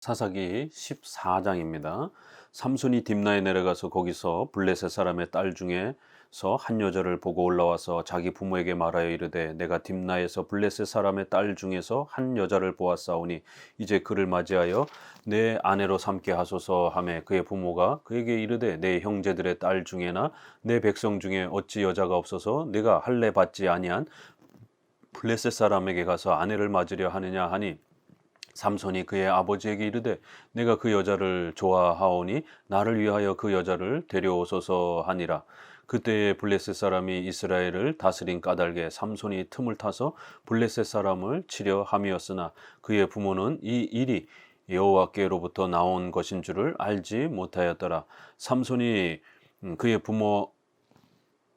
사사기 14장입니다. 삼손이 딥나에 내려가서 거기서 블레셋 사람의 딸 중에서 한 여자를 보고 올라와서 자기 부모에게 말하여 이르되 내가 딥나에서 블레셋 사람의 딸 중에서 한 여자를 보았사오니 이제 그를 맞이하여 내 아내로 삼게 하소서 하매 그의 부모가 그에게 이르되 내 형제들의 딸 중에나 내 백성 중에 어찌 여자가 없어서 내가 할례 받지 아니한 블레셋 사람에게 가서 아내를 맞으려 하느냐 하니 삼손이 그의 아버지에게 이르되 내가 그 여자를 좋아하오니 나를 위하여 그 여자를 데려오소서 하니라. 그때에 블레셋 사람이 이스라엘을 다스린 까닭에 삼손이 틈을 타서 블레셋 사람을 치려 함이었으나 그의 부모는 이 일이 여호와께로부터 나온 것인 줄을 알지 못하였더라. 삼손이 그의 부모와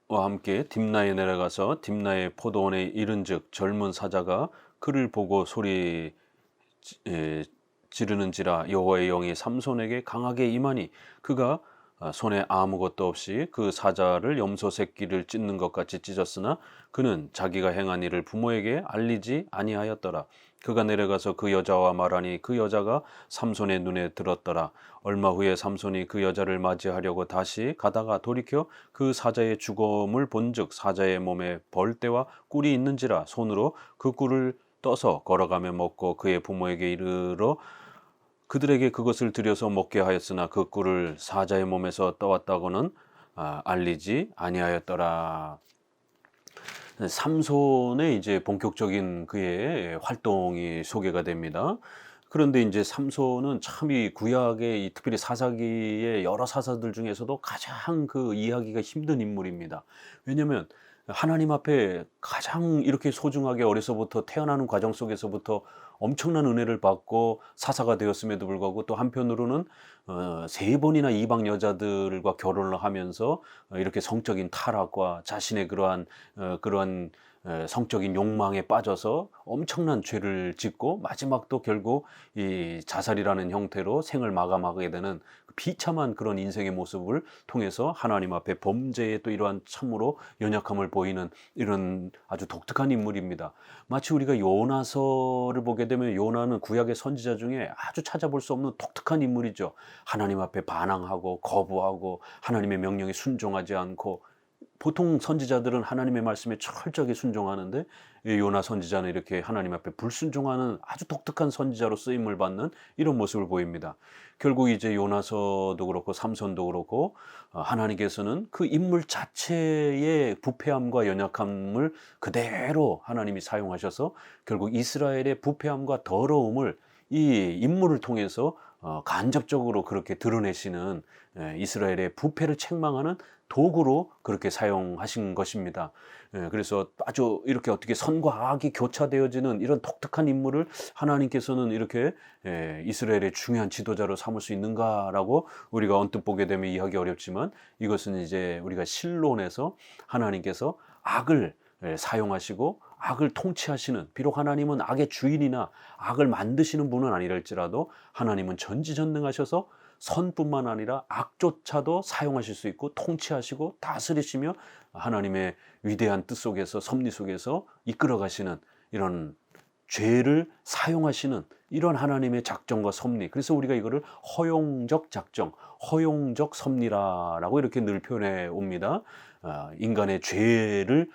함께 딥나에 내려가서 딥나의 포도원에 이른즉 젊은 사자가 그를 보고 소리 지르는지라. 여호와의 영이 삼손에게 강하게 임하니 그가 손에 아무것도 없이 그 사자를 염소 새끼를 찢는 것 같이 찢었으나 그는 자기가 행한 일을 부모에게 알리지 아니하였더라. 그가 내려가서 그 여자와 말하니 그 여자가 삼손의 눈에 들었더라. 얼마 후에 삼손이 그 여자를 맞이하려고 다시 가다가 돌이켜 그 사자의 죽음을 본즉 사자의 몸에 벌떼와 꿀이 있는지라. 손으로 그 꿀을 떠서 걸어가며 먹고 그의 부모에게 이르러 그들에게 그것을 들여서 먹게 하였으나 그 꿀을 사자의 몸에서 떠왔다고는 알리지 아니하였더라. 삼손의 이제 본격적인 그의 활동이 소개가 됩니다. 그런데 이제 삼손은 참 이 구약의 특별히 사사기의 여러 사사들 중에서도 가장 그 이해하기가 힘든 인물입니다. 왜냐하면 하나님 앞에 가장 이렇게 소중하게 어려서부터 태어나는 과정 속에서부터 엄청난 은혜를 받고 사사가 되었음에도 불구하고 또 한편으로는 세 번이나 이방 여자들과 결혼을 하면서 이렇게 성적인 타락과 자신의 그러한 성적인 욕망에 빠져서 엄청난 죄를 짓고 마지막도 결국 이 자살이라는 형태로 생을 마감하게 되는 비참한 그런 인생의 모습을 통해서 하나님 앞에 범죄의 또 이러한 참으로 연약함을 보이는 이런 아주 독특한 인물입니다. 마치 우리가 요나서를 보게 되면 요나는 구약의 선지자 중에 아주 찾아볼 수 없는 독특한 인물이죠. 하나님 앞에 반항하고 거부하고 하나님의 명령에 순종하지 않고, 보통 선지자들은 하나님의 말씀에 철저하게 순종하는데 이 요나 선지자는 이렇게 하나님 앞에 불순종하는 아주 독특한 선지자로 쓰임을 받는 이런 모습을 보입니다. 결국 이제 요나서도 그렇고 삼손도 그렇고 하나님께서는 그 인물 자체의 부패함과 연약함을 그대로 하나님이 사용하셔서 결국 이스라엘의 부패함과 더러움을 이 인물을 통해서 간접적으로 그렇게 드러내시는, 이스라엘의 부패를 책망하는 도구로 그렇게 사용하신 것입니다. 그래서 아주 이렇게 어떻게 선과 악이 교차되어지는 이런 독특한 인물을 하나님께서는 이렇게 이스라엘의 중요한 지도자로 삼을 수 있는가라고 우리가 언뜻 보게 되면 이해하기 어렵지만, 이것은 이제 우리가 신론에서 하나님께서 악을 사용하시고 악을 통치하시는, 비록 하나님은 악의 주인이나 악을 만드시는 분은 아니랄지라도 하나님은 전지전능하셔서 선뿐만 아니라 악조차도 사용하실 수 있고 통치하시고 다스리시며 하나님의 위대한 뜻 속에서 섭리 속에서 이끌어 가시는, 이런 죄를 사용하시는 이런 하나님의 작정과 섭리. 그래서 우리가 이거를 허용적 작정, 허용적 섭리라고 이렇게 늘 표현해 옵니다. 인간의 죄를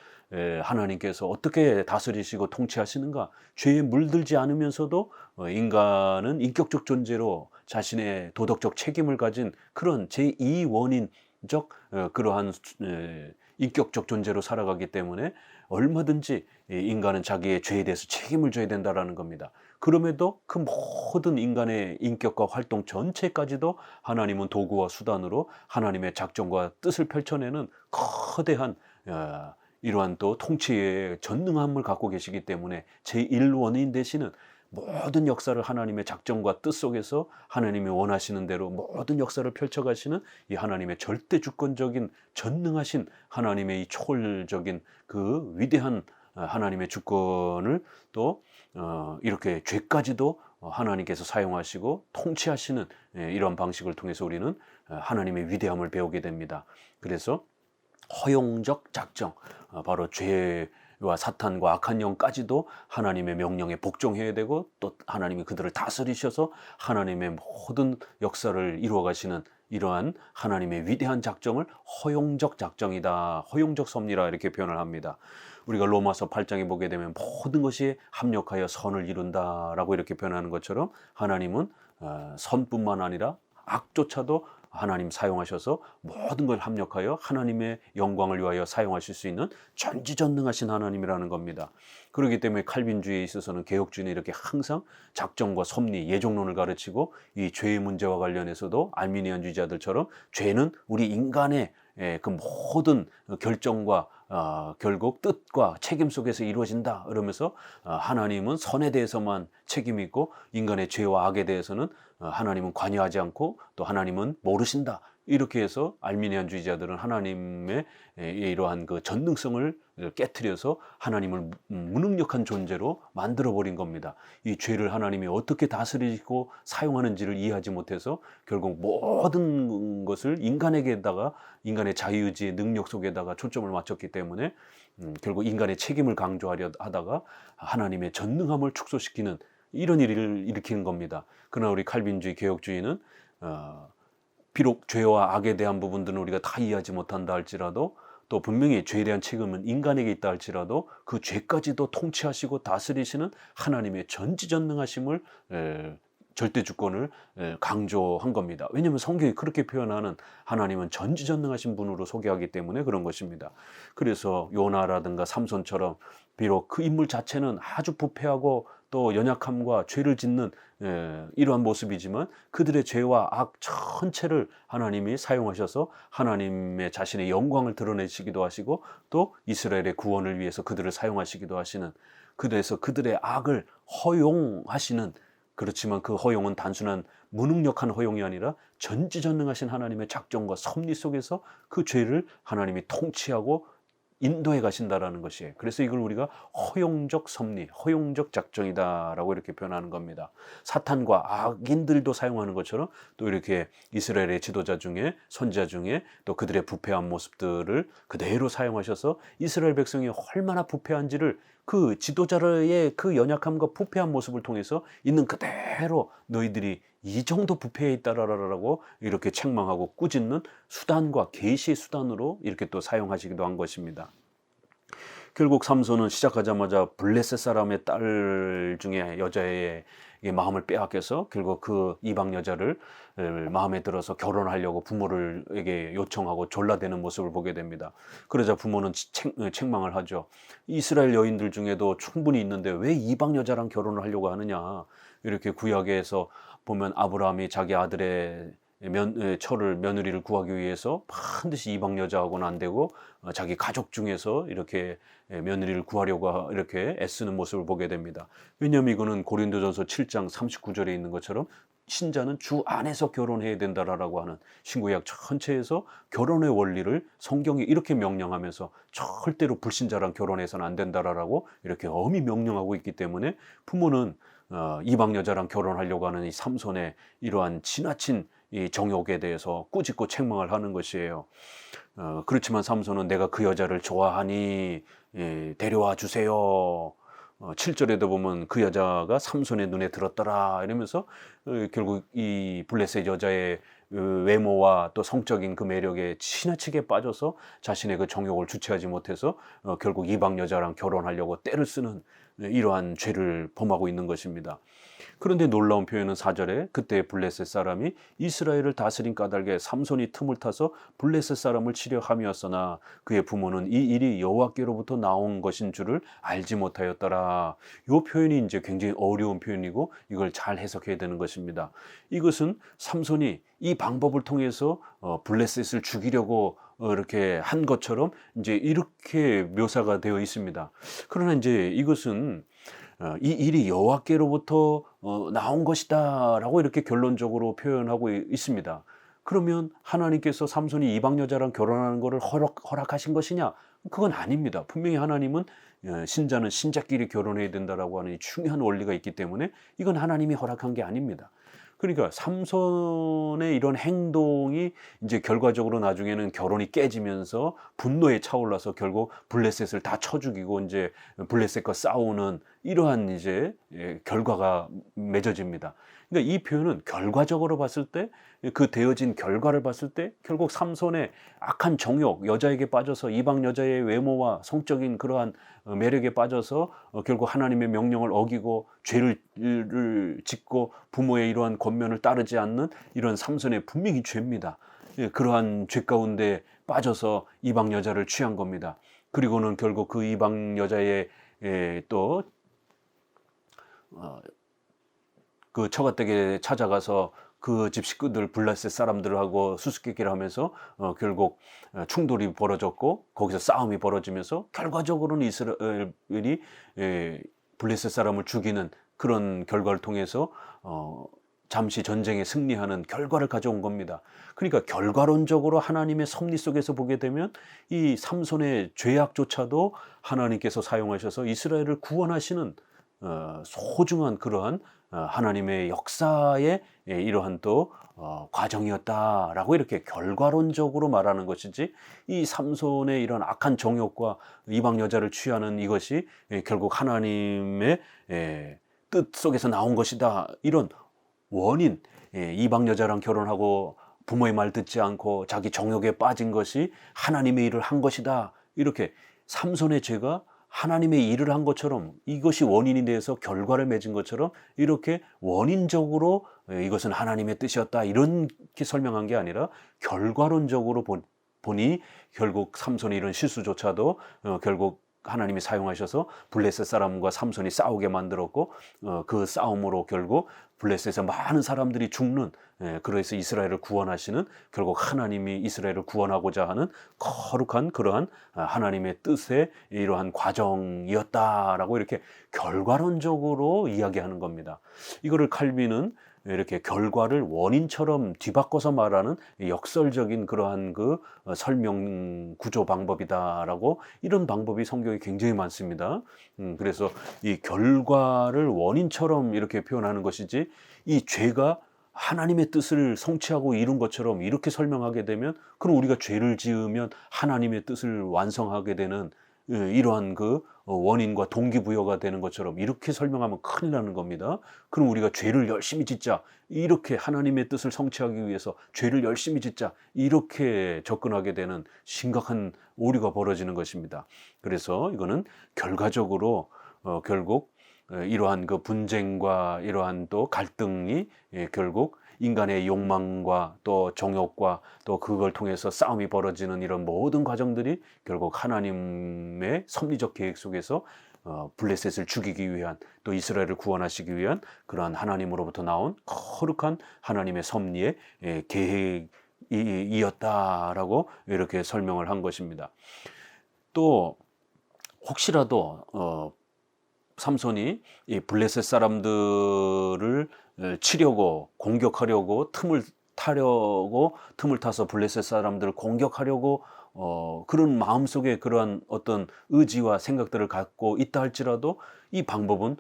하나님께서 어떻게 다스리시고 통치하시는가? 죄에 물들지 않으면서도 인간은 인격적 존재로 자신의 도덕적 책임을 가진 그런 제2원인적 그러한 인격적 존재로 살아가기 때문에 얼마든지 인간은 자기의 죄에 대해서 책임을 져야 된다라는 겁니다. 그럼에도 그 모든 인간의 인격과 활동 전체까지도 하나님은 도구와 수단으로 하나님의 작정과 뜻을 펼쳐내는 거대한 이러한 또 통치의 전능함을 갖고 계시기 때문에 제1원인 되시는, 모든 역사를 하나님의 작정과 뜻 속에서 하나님이 원하시는 대로 모든 역사를 펼쳐가시는 이 하나님의 절대 주권적인 전능하신 하나님의 이 초월적인 그 위대한 하나님의 주권을 또 이렇게 죄까지도 하나님께서 사용하시고 통치하시는 이런 방식을 통해서 우리는 하나님의 위대함을 배우게 됩니다. 그래서 허용적 작정, 바로 죄 사탄과 악한 영까지도 하나님의 명령에 복종해야 되고, 또 하나님이 그들을 다스리셔서 하나님의 모든 역사를 이루어 가시는 이러한 하나님의 위대한 작정을 허용적 작정이다, 허용적 섭리라 이렇게 표현을 합니다. 우리가 로마서 8장에 보게 되면 모든 것이 합력하여 선을 이룬다라고 이렇게 표현하는 것처럼, 하나님은 선뿐만 아니라 악조차도 하나님 사용하셔서 모든 걸 합력하여 하나님의 영광을 위하여 사용하실 수 있는 전지전능하신 하나님이라는 겁니다. 그렇기 때문에 칼빈주의에 있어서는 개혁주의는 이렇게 항상 작정과 섭리, 예정론을 가르치고, 이 죄의 문제와 관련해서도 알미니안주의자들처럼 죄는 우리 인간의 그 모든 결정과 결국 뜻과 책임 속에서 이루어진다 이러면서, 하나님은 선에 대해서만 책임이 있고 인간의 죄와 악에 대해서는 하나님은 관여하지 않고, 또 하나님은 모르신다, 이렇게 해서 알미니안주의자들은 하나님의 이러한 그 전능성을 깨트려서 하나님을 무능력한 존재로 만들어버린 겁니다. 이 죄를 하나님이 어떻게 다스리고 사용하는지를 이해하지 못해서 결국 모든 것을 인간에게다가, 인간의 자유의지의 능력 속에다가 초점을 맞췄기 때문에 결국 인간의 책임을 강조하려 하다가 하나님의 전능함을 축소시키는 이런 일을 일으키는 겁니다. 그러나 우리 칼빈주의, 개혁주의는 비록 죄와 악에 대한 부분들은 우리가 다 이해하지 못한다 할지라도, 또 분명히 죄에 대한 책임은 인간에게 있다 할지라도, 그 죄까지도 통치하시고 다스리시는 하나님의 전지전능하심을, 절대 주권을 강조한 겁니다. 왜냐하면 성경이 그렇게 표현하는 하나님은 전지전능하신 분으로 소개하기 때문에 그런 것입니다. 그래서 요나라든가 삼손처럼 비록 그 인물 자체는 아주 부패하고 또 연약함과 죄를 짓는 이러한 모습이지만, 그들의 죄와 악 전체를 하나님이 사용하셔서 하나님의 자신의 영광을 드러내시기도 하시고, 또 이스라엘의 구원을 위해서 그들을 사용하시기도 하시는, 그래서 그들의 악을 허용하시는, 그렇지만 그 허용은 단순한 무능력한 허용이 아니라 전지전능하신 하나님의 작정과 섭리 속에서 그 죄를 하나님이 통치하고 인도해 가신다라는 것이에요. 그래서 이걸 우리가 허용적 섭리, 허용적 작정이다라고 이렇게 표현하는 겁니다. 사탄과 악인들도 사용하는 것처럼, 또 이렇게 이스라엘의 지도자 중에, 선지자 중에 또 그들의 부패한 모습들을 그대로 사용하셔서 이스라엘 백성이 얼마나 부패한지를 그 지도자의 그 연약함과 부패한 모습을 통해서 있는 그대로 너희들이 이 정도 부패해 있다라고 이렇게 책망하고 꾸짖는 수단과 계시의 수단으로 이렇게 또 사용하시기도 한 것입니다. 결국 삼손은 시작하자마자 블레셋 사람의 딸 중에 여자의 마음을 빼앗겨서 결국 그 이방 여자를 마음에 들어서 결혼하려고 부모를에게 요청하고 졸라대는 모습을 보게 됩니다. 그러자 부모는 책망을 하죠. 이스라엘 여인들 중에도 충분히 있는데 왜 이방 여자랑 결혼을 하려고 하느냐. 이렇게 구약에서 보면 아브라함이 자기 아들의 철을, 며느리를 구하기 위해서 반드시 이방 여자하고는 안 되고 자기 가족 중에서 이렇게 며느리를 구하려고 이렇게 애쓰는 모습을 보게 됩니다. 왜냐하면 이거는 고린도전서 7장 39절에 있는 것처럼 신자는 주 안에서 결혼해야 된다라고 하는 신구약 전체에서 결혼의 원리를 성경이 이렇게 명령하면서 절대로 불신자랑 결혼해서는 안 된다라고 이렇게 엄히 명령하고 있기 때문에 부모는 이방 여자랑 결혼하려고 하는 이 삼손의 이러한 지나친 이 정욕에 대해서 꾸짖고 책망을 하는 것이에요. 그렇지만 삼손은 내가 그 여자를 좋아하니 데려와 주세요. 7절에도 보면 그 여자가 삼손의 눈에 들었더라 이러면서 결국 이 블레셋 여자의 외모와 또 성적인 그 매력에 지나치게 빠져서 자신의 그 정욕을 주체하지 못해서 결국 이방 여자랑 결혼하려고 떼를 쓰는 이러한 죄를 범하고 있는 것입니다. 그런데 놀라운 표현은 4절에 그때 블레셋 사람이 이스라엘을 다스린 까닭에 삼손이 틈을 타서 블레셋 사람을 치려 함이었으나 그의 부모는 이 일이 여호와께로부터 나온 것인 줄을 알지 못하였더라. 이 표현이 이제 굉장히 어려운 표현이고 이걸 잘 해석해야 되는 것입니다. 이것은 삼손이 이 방법을 통해서 블레셋을 죽이려고 이렇게 한 것처럼 이제 이렇게 묘사가 되어 있습니다. 그러나 이제 이것은 이 일이 여호와께로부터 나온 것이다라고 이렇게 결론적으로 표현하고 있습니다. 그러면 하나님께서 삼손이 이방 여자랑 결혼하는 것을 허락하신 것이냐? 그건 아닙니다. 분명히 하나님은 신자는 신자끼리 결혼해야 된다라고 하는 중요한 원리가 있기 때문에 이건 하나님이 허락한 게 아닙니다. 그러니까 삼손의 이런 행동이 이제 결과적으로 나중에는 결혼이 깨지면서 분노에 차올라서 결국 블레셋을 다 쳐 죽이고 이제 블레셋과 싸우는 이러한 이제 결과가 맺어집니다. 그러니까 이 표현은 결과적으로 봤을 때 그 되어진 결과를 봤을 때 결국 삼손의 악한 정욕, 여자에게 빠져서 이방 여자의 외모와 성적인 그러한 매력에 빠져서 결국 하나님의 명령을 어기고 죄를 짓고 부모의 이러한 권면을 따르지 않는 이런 삼손의 분명히 죄입니다. 그러한 죄 가운데 빠져서 이방 여자를 취한 겁니다. 그리고는 결국 그 이방 여자의 또 그 처가댁에 찾아가서 그 집 식구들 블레셋 사람들하고 수수께끼를 하면서 결국 충돌이 벌어졌고 거기서 싸움이 벌어지면서 결과적으로는 이스라엘이 블레셋 사람을 죽이는 그런 결과를 통해서 잠시 전쟁에 승리하는 결과를 가져온 겁니다. 그러니까 결과론적으로 하나님의 섭리 속에서 보게 되면 이 삼손의 죄악조차도 하나님께서 사용하셔서 이스라엘을 구원하시는 소중한 그러한 하나님의 역사의 이러한 또 과정이었다라고 이렇게 결과론적으로 말하는 것이지, 이 삼손의 이런 악한 정욕과 이방 여자를 취하는 이것이 결국 하나님의 뜻 속에서 나온 것이다, 이런 원인, 이방 여자랑 결혼하고 부모의 말 듣지 않고 자기 정욕에 빠진 것이 하나님의 일을 한 것이다, 이렇게 삼손의 죄가 하나님의 일을 한 것처럼 이것이 원인이 되어서 결과를 맺은 것처럼 이렇게 원인적으로 이것은 하나님의 뜻이었다 이렇게 설명한 게 아니라 결과론적으로 보니 결국 삼손의 이런 실수조차도 결국 하나님이 사용하셔서 블레셋 사람과 삼손이 싸우게 만들었고 그 싸움으로 결국 블레셋에서 많은 사람들이 죽는, 그래서 이스라엘을 구원하시는, 결국 하나님이 이스라엘을 구원하고자 하는 거룩한 그러한 하나님의 뜻의 이러한 과정이었다라고 이렇게 결과론적으로 이야기하는 겁니다. 이거를 칼빈은 이렇게 결과를 원인처럼 뒤바꿔서 말하는 역설적인 그러한 그 설명 구조 방법이다라고, 이런 방법이 성경에 굉장히 많습니다. 그래서 이 결과를 원인처럼 이렇게 표현하는 것이지, 이 죄가 하나님의 뜻을 성취하고 이룬 것처럼 이렇게 설명하게 되면, 그럼 우리가 죄를 지으면 하나님의 뜻을 완성하게 되는 이러한 그 원인과 동기부여가 되는 것처럼 이렇게 설명하면 큰일 나는 겁니다. 그럼 우리가 죄를 열심히 짓자, 이렇게 하나님의 뜻을 성취하기 위해서 죄를 열심히 짓자, 이렇게 접근하게 되는 심각한 오류가 벌어지는 것입니다. 그래서 이거는 결과적으로 결국 이러한 그 분쟁과 이러한 또 갈등이 결국 인간의 욕망과 또 정욕과 또 그걸 통해서 싸움이 벌어지는 이런 모든 과정들이 결국 하나님의 섭리적 계획 속에서 블레셋을 죽이기 위한, 또 이스라엘을 구원하시기 위한 그러한 하나님으로부터 나온 거룩한 하나님의 섭리의 계획이었다라고 이렇게 설명을 한 것입니다. 또 혹시라도 삼손이 이 블레셋 사람들을 치려고 공격하려고 틈을 타서 블레셋 사람들을 공격하려고 그런 마음속에 그러한 어떤 의지와 생각들을 갖고 있다 할지라도 이 방법은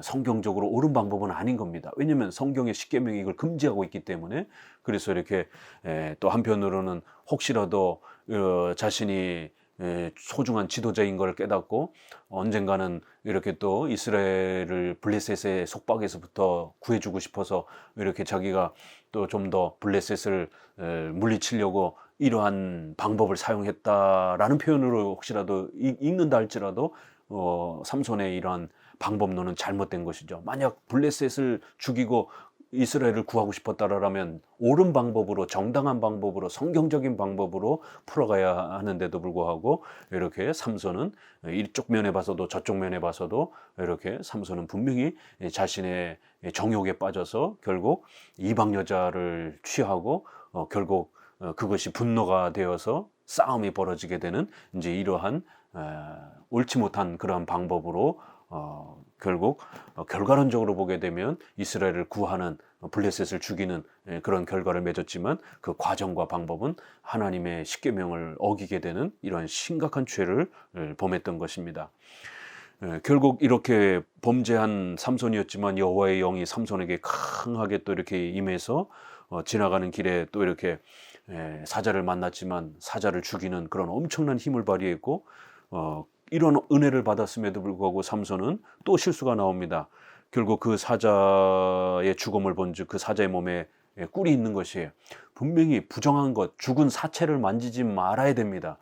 성경적으로 옳은 방법은 아닌 겁니다. 왜냐하면 성경의 십계명이 이걸 금지하고 있기 때문에. 그래서 이렇게 또 한편으로는 혹시라도 자신이 소중한 지도자인 걸 깨닫고 언젠가는 이렇게 또 이스라엘을 블레셋의 속박에서부터 구해주고 싶어서 이렇게 자기가 또 좀 더 블레셋을 물리치려고 이러한 방법을 사용했다라는 표현으로 혹시라도 읽는다 할지라도 삼손의 이러한 방법론은 잘못된 것이죠. 만약 블레셋을 죽이고 이스라엘을 구하고 싶었다라면 옳은 방법으로, 정당한 방법으로, 성경적인 방법으로 풀어가야 하는데도 불구하고 이렇게 삼손은 이쪽 면에 봐서도 저쪽 면에 봐서도 이렇게 삼손은 분명히 자신의 정욕에 빠져서 결국 이방 여자를 취하고 결국 그것이 분노가 되어서 싸움이 벌어지게 되는 이제 이러한 옳지 못한 그러한 방법으로 결국 결과론적으로 보게 되면 이스라엘을 구하는, 블레셋을 죽이는 그런 결과를 맺었지만 그 과정과 방법은 하나님의 십계명을 어기게 되는 이러한 심각한 죄를 범했던 것입니다. 결국 이렇게 범죄한 삼손이었지만 여호와의 영이 삼손에게 강하게 또 이렇게 임해서 지나가는 길에 또 이렇게 사자를 만났지만 사자를 죽이는 그런 엄청난 힘을 발휘했고 이런 은혜를 받았음에도 불구하고 삼손은 또 실수가 나옵니다. 결국 그 사자의 죽음을 본즉 그 사자의 몸에 꿀이 있는 것이에요. 분명히 부정한 것, 죽은 사체를 만지지 말아야 됩니다.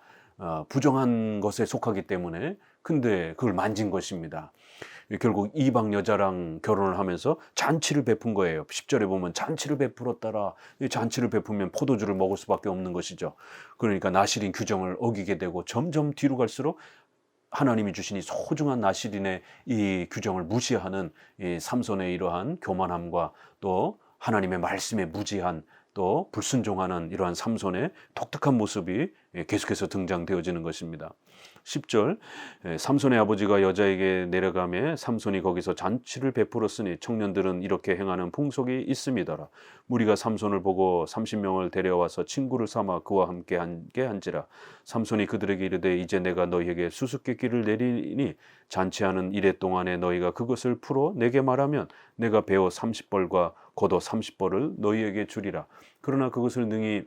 부정한 것에 속하기 때문에. 근데 그걸 만진 것입니다. 결국 이방 여자랑 결혼을 하면서 잔치를 베푼 거예요. 10절에 보면 잔치를 베풀었더라. 이 잔치를 베푸면 포도주를 먹을 수밖에 없는 것이죠. 그러니까 나실인 규정을 어기게 되고 점점 뒤로 갈수록 하나님이 주신 이 소중한 나실인의 이 규정을 무시하는 이 삼손의 이러한 교만함과 또 하나님의 말씀에 무지한 또 불순종하는 이러한 삼손의 독특한 모습이 계속해서 등장되어지는 것입니다. 10절 삼손의 아버지가 여자에게 내려가매 삼손이 거기서 잔치를 베풀었으니 청년들은 이렇게 행하는 풍속이 있음이더라. 무리가 삼손을 보고 30명을 데려와서 친구를 삼아 그와 함께 한지라. 삼손이 그들에게 이르되 이제 내가 너희에게 수수께끼를 내리니 잔치하는 이래 동안에 너희가 그것을 풀어 내게 말하면 내가 배어 30벌과 겉옷 30벌을 너희에게 주리라. 그러나 그것을 능히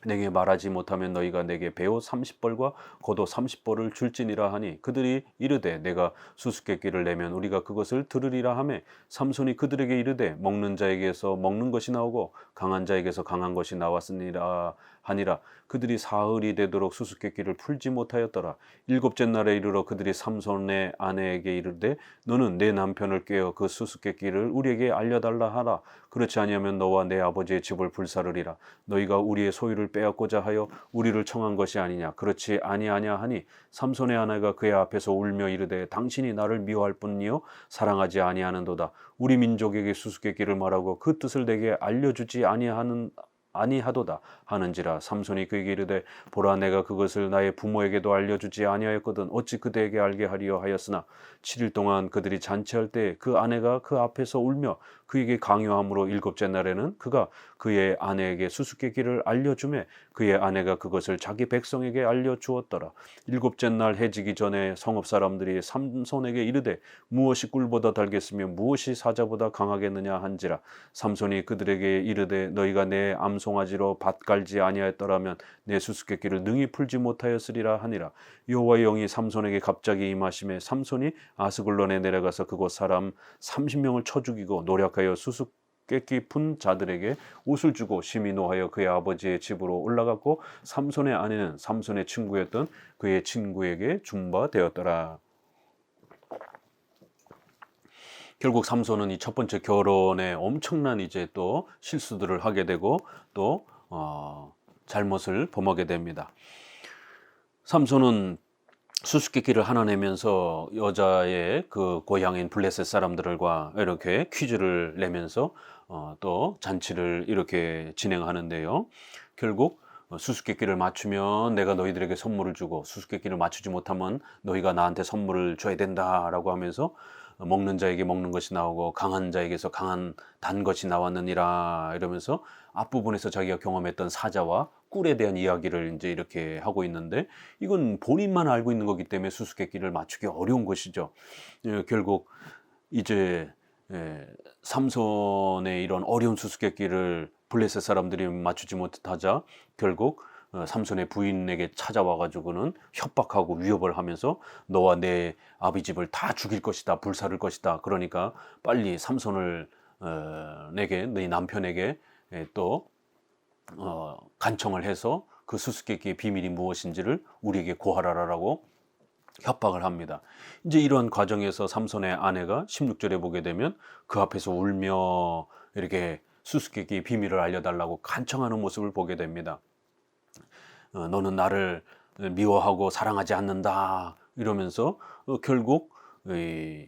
내게 말하지 못하면 너희가 내게 배옷 30벌과 겉옷 30벌을 줄지니라 하니 그들이 이르되 내가 수수께끼를 내면 우리가 그것을 들으리라 하매 삼손이 그들에게 이르되 먹는 자에게서 먹는 것이 나오고 강한 자에게서 강한 것이 나왔으니라 하니라. 그들이 사흘이 되도록 수수께끼를 풀지 못하였더라. 일곱째 날에 이르러 그들이 삼손의 아내에게 이르되 너는 내 남편을 꾀어 그 수수께끼를 우리에게 알려달라 하라. 그렇지 아니하면 너와 내 아버지의 집을 불사르리라. 너희가 우리의 소유를 빼앗고자 하여 우리를 청한 것이 아니냐. 그렇지 아니하냐 하니 삼손의 아내가 그의 앞에서 울며 이르되 당신이 나를 미워할 뿐이요 사랑하지 아니하는도다. 우리 민족에게 수수께끼를 말하고 그 뜻을 내게 알려주지 아니하도다 하는지라. 삼손이 그에게 이르되 보라 내가 그것을 나의 부모에게도 알려주지 아니하였거든 어찌 그대에게 알게 하리요 하였으나 7일 동안 그들이 잔치할 때 그 아내가 그 앞에서 울며 그에게 강요함으로 일곱째 날에는 그가 그의 아내에게 수수께끼를 알려주매 그의 아내가 그것을 자기 백성에게 알려주었더라. 일곱째 날 해지기 전에 성읍 사람들이 삼손에게 이르되 무엇이 꿀보다 달겠으며 무엇이 사자보다 강하겠느냐 한지라. 삼손이 그들에게 이르되 너희가 내 암송아지로 밭 갈지 아니하였더라면 내 수수께끼를 능히 풀지 못하였으리라 하니라. 여호와의 영이 삼손에게 갑자기 임하심에 삼손이 아스글론에 내려가서 그곳 사람 30명을 쳐 죽이고 노력하여 수수께끼 푼 자들에게 옷을 주고 심히 노하여 그의 아버지의 집으로 올라갔고 삼손의 아내는 삼손의 친구였던 그의 친구에게 준바되었더라. 결국 삼손은 이 첫 번째 결혼에 엄청난 이제 또 실수들을 하게 되고 또 잘못을 범하게 됩니다. 삼손은 수수께끼를 하나 내면서 여자의 그 고향인 블레셋 사람들과 이렇게 퀴즈를 내면서 또 잔치를 이렇게 진행하는데요. 결국 수수께끼를 맞추면 내가 너희들에게 선물을 주고 수수께끼를 맞추지 못하면 너희가 나한테 선물을 줘야 된다라고 하면서 먹는 자에게 먹는 것이 나오고 강한 자에게서 강한 단 것이 나왔느니라 이러면서 앞부분에서 자기가 경험했던 사자와 꿀에 대한 이야기를 이제 이렇게 하고 있는데 이건 본인만 알고 있는 거기 때문에 수수께끼를 맞추기 어려운 것이죠. 결국 이제 삼손의 이런 어려운 수수께끼를 블레셋 사람들이 맞추지 못하자 결국 삼손의 부인에게 찾아와 가지고는 협박하고 위협을 하면서 너와 내 아비 집을 다 죽일 것이다, 불사를 것이다. 그러니까 빨리 삼손을 내게 네 남편에게 또 간청을 해서 그 수수께끼의 비밀이 무엇인지를 우리에게 고하라라고 협박을 합니다. 이제 이러한 과정에서 삼손의 아내가 16절에 보게 되면 그 앞에서 울며 이렇게 수수께끼의 비밀을 알려달라고 간청하는 모습을 보게 됩니다. 너는 나를 미워하고 사랑하지 않는다 이러면서 결국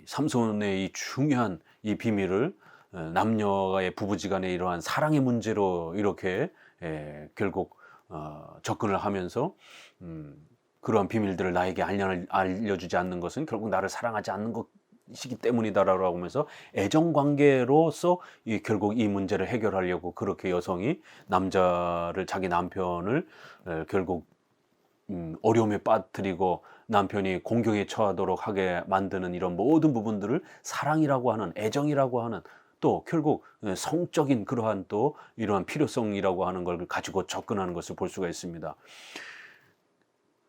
삼손의 이 중요한 이 비밀을 남녀의 부부지간의 이러한 사랑의 문제로 이렇게 결국 접근을 하면서 그러한 비밀들을 나에게 알려주지 않는 것은 결국 나를 사랑하지 않는 것이기 때문이다라고 하면서 애정관계로서 결국 이 문제를 해결하려고 그렇게 여성이 자기 남편을 결국 어려움에 빠뜨리고 남편이 공경에 처하도록 하게 만드는 이런 모든 부분들을 사랑이라고 하는, 애정이라고 하는, 또 결국 성적인 그러한 또 이러한 필요성이라고 하는 걸 가지고 접근하는 것을 볼 수가 있습니다.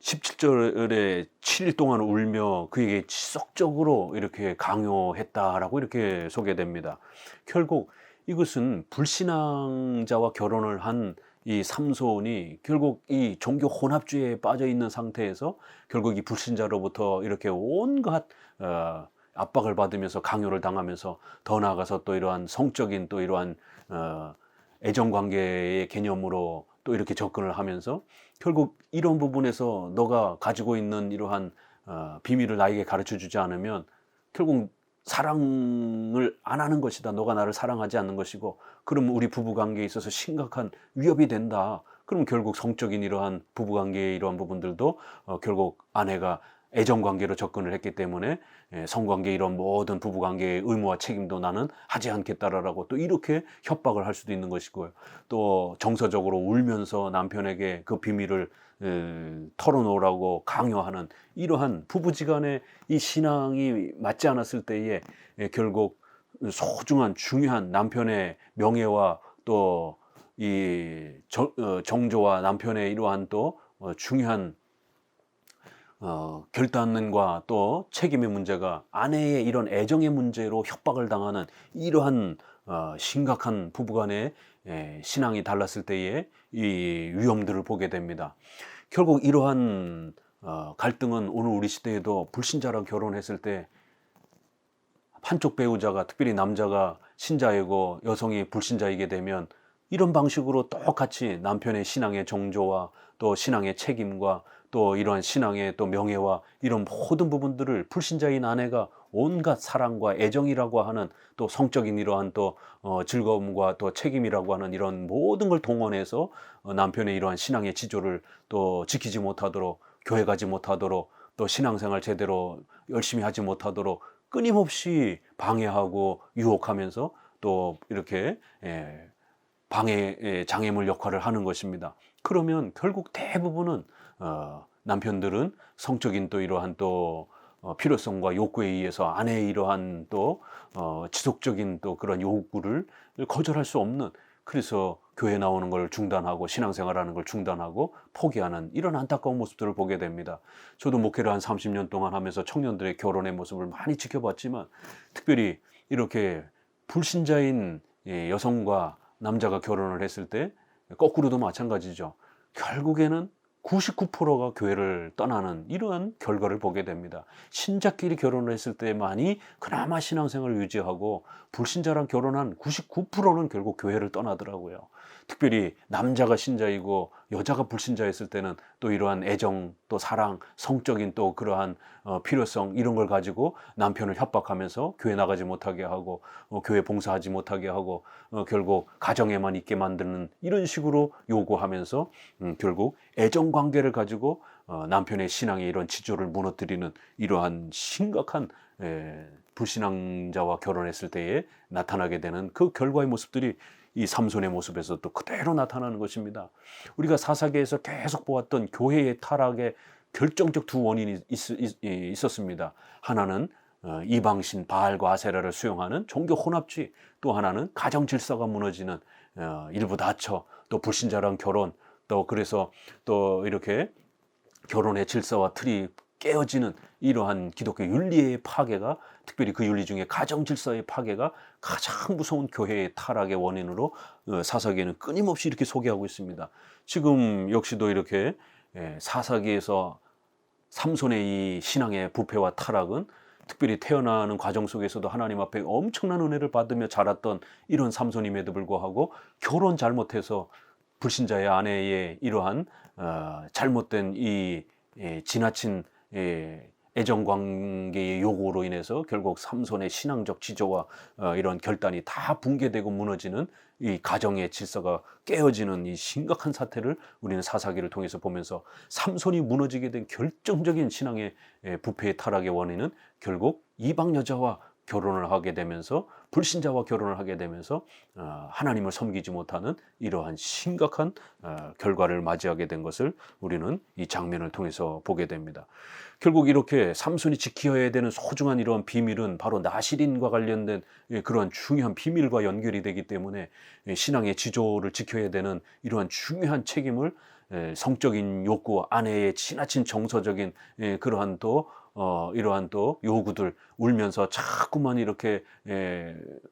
17절에 7일 동안 울며 그에게 지속적으로 이렇게 강요했다라고 이렇게 소개됩니다. 결국 이것은 불신앙자와 결혼을 한 이 삼손이 결국 이 종교 혼합주의에 빠져 있는 상태에서 결국 이 불신자로부터 이렇게 온갖 압박을 받으면서 강요를 당하면서, 더 나아가서 또 이러한 성적인 또 이러한 애정 관계의 개념으로 또 이렇게 접근을 하면서 결국 이런 부분에서 너가 가지고 있는 이러한 비밀을 나에게 가르쳐 주지 않으면 결국 사랑을 안 하는 것이다. 너가 나를 사랑하지 않는 것이고, 그럼 우리 부부관계에 있어서 심각한 위협이 된다. 그럼 결국 성적인 이러한 부부관계의 이러한 부분들도 결국 아내가 애정관계로 접근을 했기 때문에 성관계 이런 모든 부부관계의 의무와 책임도 나는 하지 않겠다라고 또 이렇게 협박을 할 수도 있는 것이고요. 또 정서적으로 울면서 남편에게 그 비밀을 털어놓으라고 강요하는 이러한 부부지간의 이 신앙이 맞지 않았을 때에 결국 소중한 중요한 남편의 명예와 또 이 정조와 남편의 이러한 또 중요한 결단과 또 책임의 문제가 아내의 이런 애정의 문제로 협박을 당하는 이러한 심각한 부부간의 신앙이 달랐을 때의 이 위험들을 보게 됩니다. 결국 이러한 갈등은 오늘 우리 시대에도 불신자랑 결혼했을 때 한쪽 배우자가, 특별히 남자가 신자이고 여성이 불신자이게 되면 이런 방식으로 똑같이 남편의 신앙의 정조와 또 신앙의 책임과 또 이러한 신앙의 또 명예와 이런 모든 부분들을 불신자인 아내가 온갖 사랑과 애정이라고 하는 또 성적인 이러한 또 즐거움과 또 책임이라고 하는 이런 모든 걸 동원해서 남편의 이러한 신앙의 지조를 또 지키지 못하도록, 교회 가지 못하도록, 또 신앙생활 제대로 열심히 하지 못하도록 끊임없이 방해하고 유혹하면서 또 이렇게 방해 장애물 역할을 하는 것입니다. 그러면 결국 대부분은 남편들은 성적인 또 이러한 또 필요성과 욕구에 의해서 아내의 이러한 또 지속적인 또 그런 요구를 거절할 수 없는, 그래서 교회 나오는 걸 중단하고 신앙생활하는 걸 중단하고 포기하는 이런 안타까운 모습들을 보게 됩니다. 저도 목회를 한 30년 동안 하면서 청년들의 결혼의 모습을 많이 지켜봤지만, 특별히 이렇게 불신자인 여성과 남자가 결혼을 했을 때 거꾸로도 마찬가지죠. 결국에는 99%가 교회를 떠나는 이러한 결과를 보게 됩니다. 신자끼리 결혼을 했을 때만이 그나마 신앙생활을 유지하고, 불신자랑 결혼한 99%는 결국 교회를 떠나더라고요. 특별히 남자가 신자이고 여자가 불신자였을 때는 또 이러한 애정, 또 사랑, 성적인 또 그러한 필요성 이런 걸 가지고 남편을 협박하면서 교회 나가지 못하게 하고 교회 봉사하지 못하게 하고 결국 가정에만 있게 만드는 이런 식으로 요구하면서 결국 애정 관계를 가지고 남편의 신앙의 이런 지조를 무너뜨리는 이러한 심각한 불신앙자와 결혼했을 때에 나타나게 되는 그 결과의 모습들이 이 삼손의 모습에서 또 그대로 나타나는 것입니다. 우리가 사사기에서 계속 보았던 교회의 타락의 결정적 두 원인이 있었습니다. 하나는 이방신 바알과 아세라를 수용하는 종교 혼합주의, 또 하나는 가정 질서가 무너지는 일부 다처, 또 불신자랑 결혼, 또 그래서 또 이렇게 결혼의 질서와 틀이 깨어지는 이러한 기독교 윤리의 파괴가, 특별히 그 윤리 중에 가정 질서의 파괴가 가장 무서운 교회의 타락의 원인으로 사사기에는 끊임없이 이렇게 소개하고 있습니다. 지금 역시도 이렇게 사사기에서 삼손의 이 신앙의 부패와 타락은 특별히 태어나는 과정 속에서도 하나님 앞에 엄청난 은혜를 받으며 자랐던 이런 삼손임에도 불구하고 결혼 잘못해서 불신자의 아내의 이러한 잘못된 이 지나친 애정관계의 요구로 인해서 결국 삼손의 신앙적 지조와 이런 결단이 다 붕괴되고 무너지는 이 가정의 질서가 깨어지는 이 심각한 사태를 우리는 사사기를 통해서 보면서, 삼손이 무너지게 된 결정적인 신앙의 부패의 타락의 원인은 결국 이방 여자와 결혼을 하게 되면서 불신자와 결혼을 하게 되면서 하나님을 섬기지 못하는 이러한 심각한 결과를 맞이하게 된 것을 우리는 이 장면을 통해서 보게 됩니다. 결국 이렇게 삼손이 지켜야 되는 소중한 이러한 비밀은 바로 나실인과 관련된 그러한 중요한 비밀과 연결이 되기 때문에 신앙의 지조를 지켜야 되는 이러한 중요한 책임을 성적인 욕구, 아내의 지나친 정서적인 그러한 또 이러한 또 요구들, 울면서 자꾸만 이렇게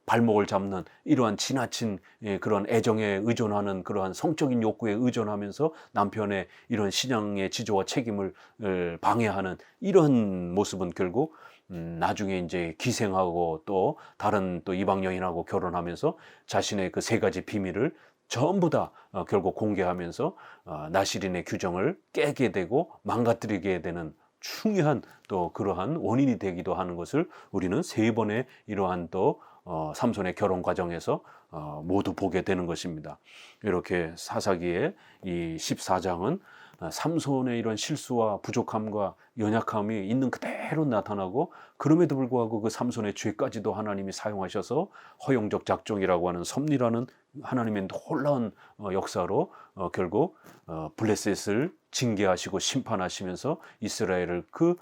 발목을 잡는 이러한 지나친 그런 애정에 의존하는 그러한 성적인 욕구에 의존하면서 남편의 이런 신앙의 지조와 책임을 방해하는 이런 모습은 결국 나중에 이제 기생하고 또 다른 또 이방 여인하고 결혼하면서 자신의 그 세 가지 비밀을 전부 다 결국 공개하면서 나실인의 규정을 깨게 되고 망가뜨리게 되는 중요한 또 그러한 원인이 되기도 하는 것을 우리는 세 번의 이러한 또 삼손의 결혼 과정에서 모두 보게 되는 것입니다. 이렇게 사사기의 이 14장은 삼손의 이런 실수와 부족함과 연약함이 있는 그대로 나타나고, 그럼에도 불구하고 그 삼손의 죄까지도 하나님이 사용하셔서 허용적 작정이라고 하는 섭리라는 하나님의 놀라운 역사로 결국 블레셋을 징계하시고 심판하시면서 이스라엘을 그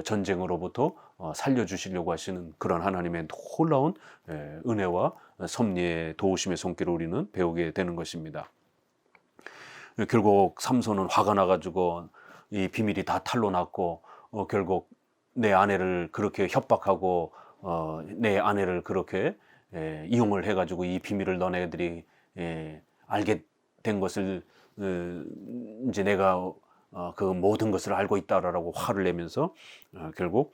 전쟁으로부터 살려주시려고 하시는 그런 하나님의 놀라운 은혜와 섭리의 도우심의 손길을 우리는 배우게 되는 것입니다. 결국 삼손은 화가 나가지고 이 비밀이 다 탄로났고 결국 내 아내를 그렇게 협박하고 내 아내를 그렇게 이용을 해가지고 이 비밀을 너네들이 알게 된 것을 이제 내가 그 모든 것을 알고 있다라고 화를 내면서 결국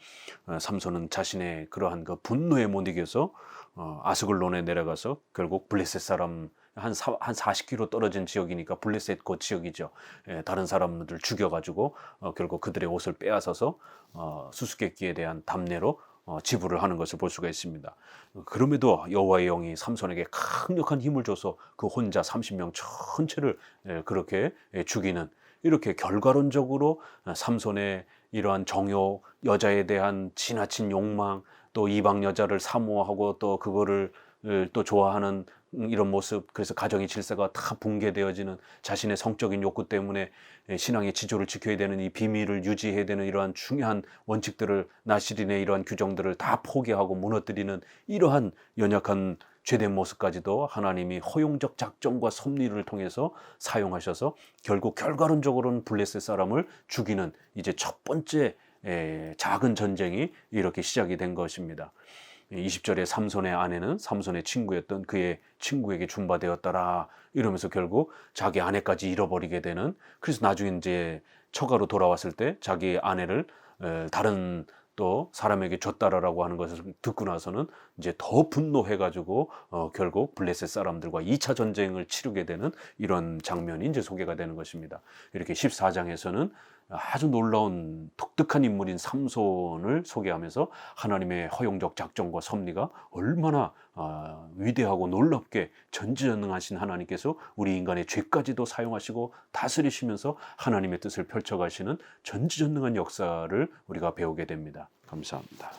삼손은 자신의 그러한 그 분노에 못 이겨서 아스글론에 내려가서 결국 블레셋 사람 한 40km 떨어진 지역이니까 블레셋 그 지역이죠. 다른 사람들 죽여가지고 결국 그들의 옷을 빼앗아서 수수께끼에 대한 답례로 지불을 하는 것을 볼 수가 있습니다. 그럼에도 여호와의 영이 삼손에게 강력한 힘을 줘서 그 혼자 30명 전체를 그렇게 죽이는, 이렇게 결과론적으로 삼손의 이러한 정욕, 여자에 대한 지나친 욕망, 또 이방 여자를 사모하고 또 그거를 또 좋아하는 이런 모습, 그래서 가정의 질서가 다 붕괴되어지는, 자신의 성적인 욕구 때문에 신앙의 지조를 지켜야 되는 이 비밀을 유지해야 되는 이러한 중요한 원칙들을, 나실인의 이러한 규정들을 다 포기하고 무너뜨리는 이러한 연약한 죄된 모습까지도 하나님이 허용적 작정과 섭리를 통해서 사용하셔서 결국 결과론적으로는 블레셋 사람을 죽이는 이제 첫 번째 작은 전쟁이 이렇게 시작이 된 것입니다. 20절에 삼손의 아내는 삼손의 친구였던 그의 친구에게 준바되었더라 이러면서 결국 자기 아내까지 잃어버리게 되는, 그래서 나중에 이제 처가로 돌아왔을 때 자기 아내를 다른 또 사람에게 줬다라고 하는 것을 듣고 나서는 이제 더 분노해가지고 결국 블레셋 사람들과 2차 전쟁을 치르게 되는 이런 장면이 이제 소개가 되는 것입니다. 이렇게 14장에서는 아주 놀라운 독특한 인물인 삼손을 소개하면서 하나님의 허용적 작정과 섭리가 얼마나 위대하고 놀랍게 전지전능하신 하나님께서 우리 인간의 죄까지도 사용하시고 다스리시면서 하나님의 뜻을 펼쳐가시는 전지전능한 역사를 우리가 배우게 됩니다. 감사합니다.